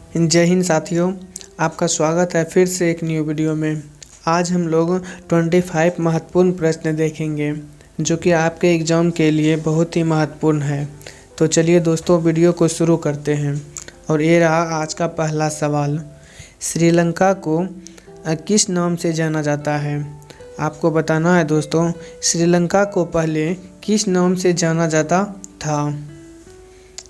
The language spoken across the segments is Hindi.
जय हिंद साथियों, आपका स्वागत है फिर से एक न्यू वीडियो में। आज हम लोग 25 महत्वपूर्ण प्रश्न देखेंगे जो कि आपके एग्ज़ाम के लिए बहुत ही महत्वपूर्ण है। तो चलिए दोस्तों, वीडियो को शुरू करते हैं। और ये रहा आज का पहला सवाल। श्रीलंका को किस नाम से जाना जाता है? आपको बताना है दोस्तों, श्रीलंका को पहले किस नाम से जाना जाता था?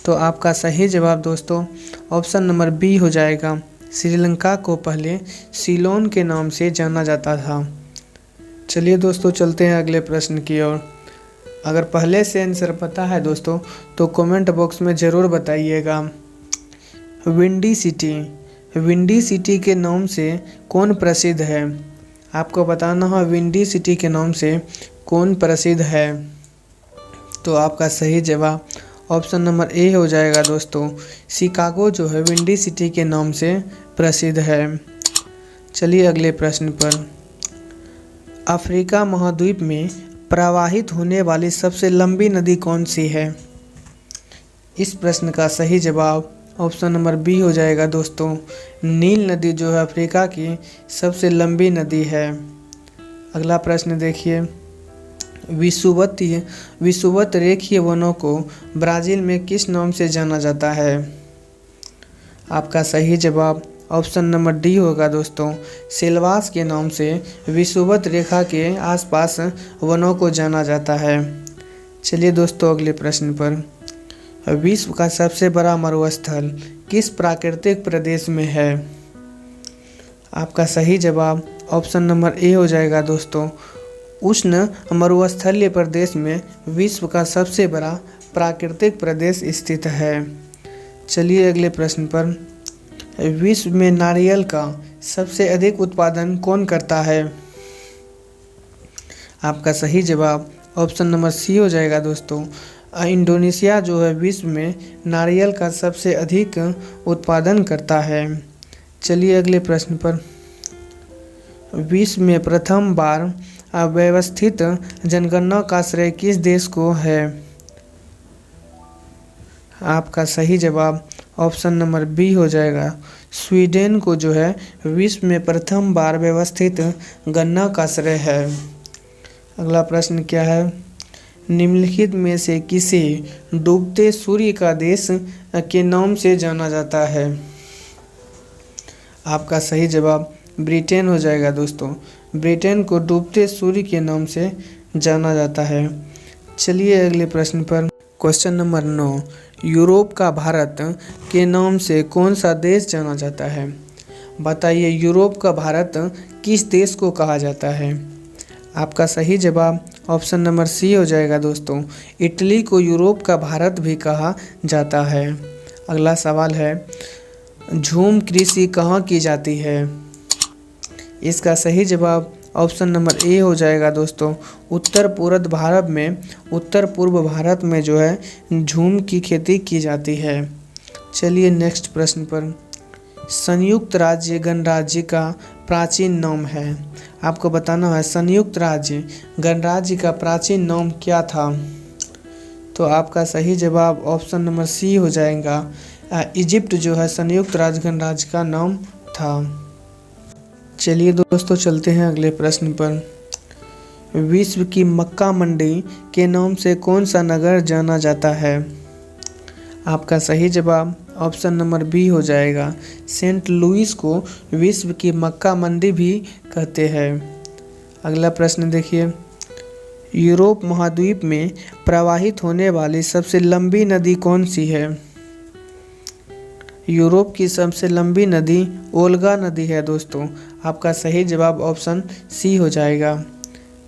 तो आपका सही जवाब दोस्तों ऑप्शन नंबर बी हो जाएगा। श्रीलंका को पहले सीलोन के नाम से जाना जाता था। चलिए दोस्तों, चलते हैं अगले प्रश्न की ओर। अगर पहले से आंसर पता है दोस्तों तो कमेंट बॉक्स में ज़रूर बताइएगा। विंडी सिटी के नाम से कौन प्रसिद्ध है? आपको बताना है विंडी सिटी के नाम से कौन प्रसिद्ध है। तो आपका सही जवाब ऑप्शन नंबर ए हो जाएगा दोस्तों। शिकागो जो है विंडी सिटी के नाम से प्रसिद्ध है। चलिए अगले प्रश्न पर। अफ्रीका महाद्वीप में प्रवाहित होने वाली सबसे लंबी नदी कौन सी है? इस प्रश्न का सही जवाब ऑप्शन नंबर बी हो जाएगा दोस्तों। नील नदी जो है अफ्रीका की सबसे लंबी नदी है। अगला प्रश्न देखिए। विषुवत रेखीय वनों को ब्राज़ील में किस नाम से जाना जाता है? आपका सही जवाब ऑप्शन नंबर डी होगा दोस्तों। सेल्वास के नाम से विषुवत रेखा के आसपास वनों को जाना जाता है। चलिए दोस्तों अगले प्रश्न पर। विश्व का सबसे बड़ा मरुस्थल किस प्राकृतिक प्रदेश में है? आपका सही जवाब ऑप्शन नंबर ए हो जाएगा दोस्तों। उष्ण मरुस्थलीय प्रदेश में विश्व का सबसे बड़ा प्राकृतिक प्रदेश स्थित है। चलिए अगले प्रश्न पर। विश्व में नारियल का सबसे अधिक उत्पादन कौन करता है? आपका सही जवाब ऑप्शन नंबर सी हो जाएगा दोस्तों। इंडोनेशिया जो है विश्व में नारियल का सबसे अधिक उत्पादन करता है। चलिए अगले प्रश्न पर। विश्व में प्रथम बार व्यवस्थित जनगणना का श्रेय किस देश को है? आपका सही जवाब ऑप्शन नंबर बी हो जाएगा। स्वीडन को जो है विश्व में प्रथम बार व्यवस्थित गणना का श्रेय है। अगला प्रश्न क्या है? निम्नलिखित में से किसे डूबते सूर्य का देश के नाम से जाना जाता है? आपका सही जवाब ब्रिटेन हो जाएगा दोस्तों। ब्रिटेन को डूबते सूर्य के नाम से जाना जाता है। चलिए अगले प्रश्न पर। Question number 9। यूरोप का भारत के नाम से कौन सा देश जाना जाता है? बताइए यूरोप का भारत किस देश को कहा जाता है? आपका सही जवाब ऑप्शन नंबर सी हो जाएगा दोस्तों। इटली को यूरोप का भारत भी कहा जाता है। अगला सवाल है, झूम कृषि कहाँ की जाती है? इसका सही जवाब ऑप्शन नंबर ए हो जाएगा दोस्तों। उत्तर पूर्व भारत में जो है झूम की खेती की जाती है। चलिए नेक्स्ट प्रश्न पर। संयुक्त राज्य गणराज्य का प्राचीन नाम है। आपको बताना है संयुक्त राज्य गणराज्य का प्राचीन नाम क्या था? तो आपका सही जवाब ऑप्शन नंबर सी हो जाएगा। इजिप्ट जो है संयुक्त राज्य गणराज्य का नाम था। चलिए दोस्तों चलते हैं अगले प्रश्न पर। विश्व की मक्का मंडी के नाम से कौन सा नगर जाना जाता है? आपका सही जवाब ऑप्शन नंबर बी हो जाएगा। सेंट लुइस को विश्व की मक्का मंडी भी कहते हैं। अगला प्रश्न देखिए। यूरोप महाद्वीप में प्रवाहित होने वाली सबसे लंबी नदी कौन सी है? यूरोप की सबसे लंबी नदी ओल्गा नदी है दोस्तों। आपका सही जवाब ऑप्शन सी हो जाएगा।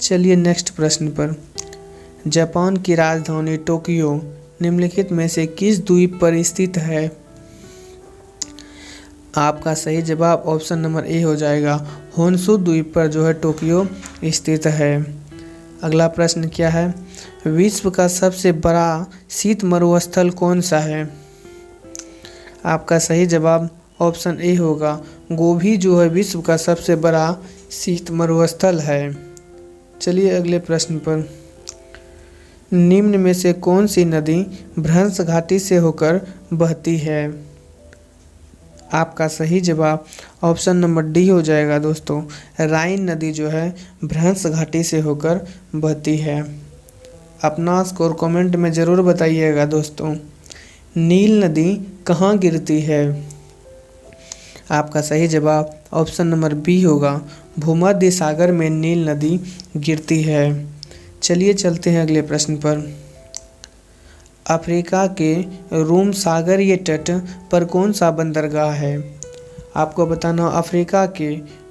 चलिए नेक्स्ट प्रश्न पर। जापान की राजधानी टोक्यो निम्नलिखित में से किस द्वीप पर स्थित है? आपका सही जवाब ऑप्शन नंबर ए हो जाएगा। होन्शु द्वीप पर जो है टोक्यो स्थित है। अगला प्रश्न क्या है? विश्व का सबसे बड़ा शीत मरुस्थल कौन सा है? आपका सही जवाब ऑप्शन ए होगा। गोभी जो है विश्व का सबसे बड़ा शीत मरुस्थल है। चलिए अगले प्रश्न पर। निम्न में से कौन सी नदी भ्रंश घाटी से होकर बहती है? आपका सही जवाब ऑप्शन नंबर डी हो जाएगा दोस्तों। राइन नदी जो है भ्रंश घाटी से होकर बहती है। अपना स्कोर कमेंट में ज़रूर बताइएगा दोस्तों। नील नदी कहाँ गिरती है? आपका सही जवाब ऑप्शन नंबर बी होगा। भूमध्य सागर में नील नदी गिरती है। चलिए चलते हैं अगले प्रश्न पर। अफ्रीका के रोम सागरीय तट पर कौन सा बंदरगाह है? आपको बताना अफ्रीका के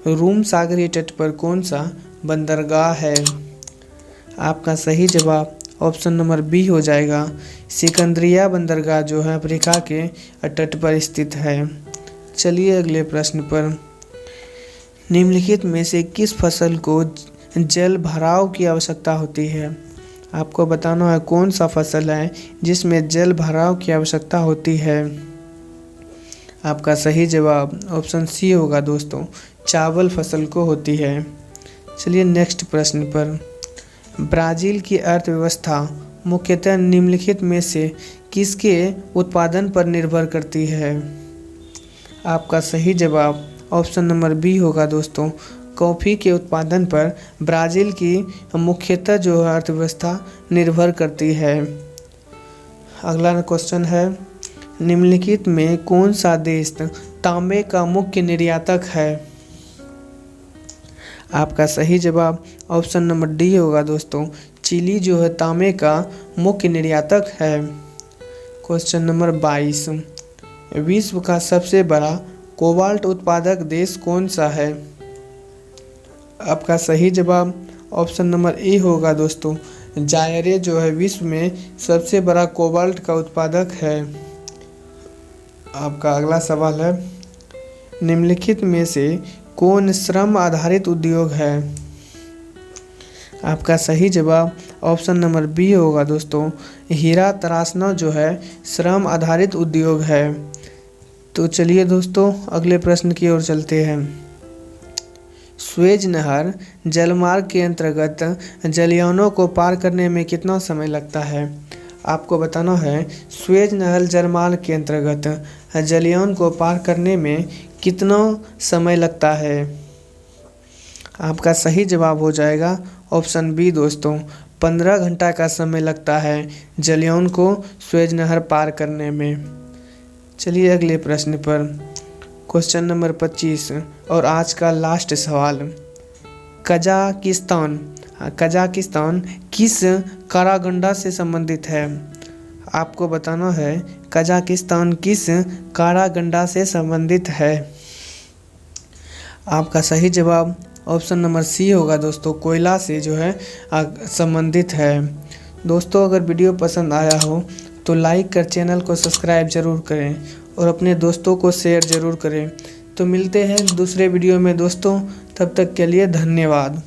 रोम सागरीय तट पर कौन सा बंदरगाह है? आपका सही जवाब ऑप्शन नंबर बी हो जाएगा। सिकंदरिया बंदरगाह जो है अफ्रीका के तट पर स्थित है। चलिए अगले प्रश्न पर। निम्नलिखित में से किस फसल को जल भराव की आवश्यकता होती है? आपको बताना है कौन सा फसल है जिसमें जल भराव की आवश्यकता होती है। आपका सही जवाब ऑप्शन सी होगा दोस्तों। चावल फसल को होती है। चलिए नेक्स्ट प्रश्न पर। ब्राज़ील की अर्थव्यवस्था मुख्यतः निम्नलिखित में से किसके उत्पादन पर निर्भर करती है? आपका सही जवाब ऑप्शन नंबर बी होगा दोस्तों। कॉफ़ी के उत्पादन पर ब्राज़ील की मुख्यतः जो अर्थव्यवस्था निर्भर करती है। अगला क्वेश्चन है, निम्नलिखित में कौन सा देश तांबे का मुख्य निर्यातक है? आपका सही जवाब ऑप्शन नंबर डी होगा दोस्तों। चिली जो है तांबे का मुख्य निर्यातक है। क्वेश्चन नंबर 22, विश्व का सबसे बड़ा कोबाल्ट उत्पादक देश कौन सा है? आपका सही जवाब ऑप्शन नंबर ए होगा दोस्तों। जायरे जो है विश्व में सबसे बड़ा कोबाल्ट का उत्पादक है। आपका अगला सवाल है, निम्नलिखित में से कौन श्रम आधारित उद्योग है? आपका सही जवाब ऑप्शन नंबर बी होगा दोस्तों। हीरा तराशना जो है श्रम आधारित उद्योग है। तो चलिए दोस्तों अगले प्रश्न की ओर चलते हैं। स्वेज नहर जलमार्ग के अंतर्गत जलयानों को पार करने में कितना समय लगता है? आपको बताना है स्वेज नहर जलमार्ग के अंतर्गत जलयान को पार करने में कितना समय लगता है? आपका सही जवाब हो जाएगा ऑप्शन बी दोस्तों। 15 घंटा का समय लगता है जलयान को स्वेज नहर पार करने में। चलिए अगले प्रश्न पर। क्वेश्चन नंबर 25 और आज का लास्ट सवाल। कजाकिस्तान किस कारागंडा से संबंधित है? आपको बताना है कजाकिस्तान किस कारागंडा से संबंधित है। आपका सही जवाब ऑप्शन नंबर सी होगा दोस्तों। कोयला से जो है संबंधित है। दोस्तों अगर वीडियो पसंद आया हो तो लाइक कर चैनल को सब्सक्राइब ज़रूर करें और अपने दोस्तों को शेयर ज़रूर करें। तो मिलते हैं दूसरे वीडियो में दोस्तों, तब तक के लिए धन्यवाद।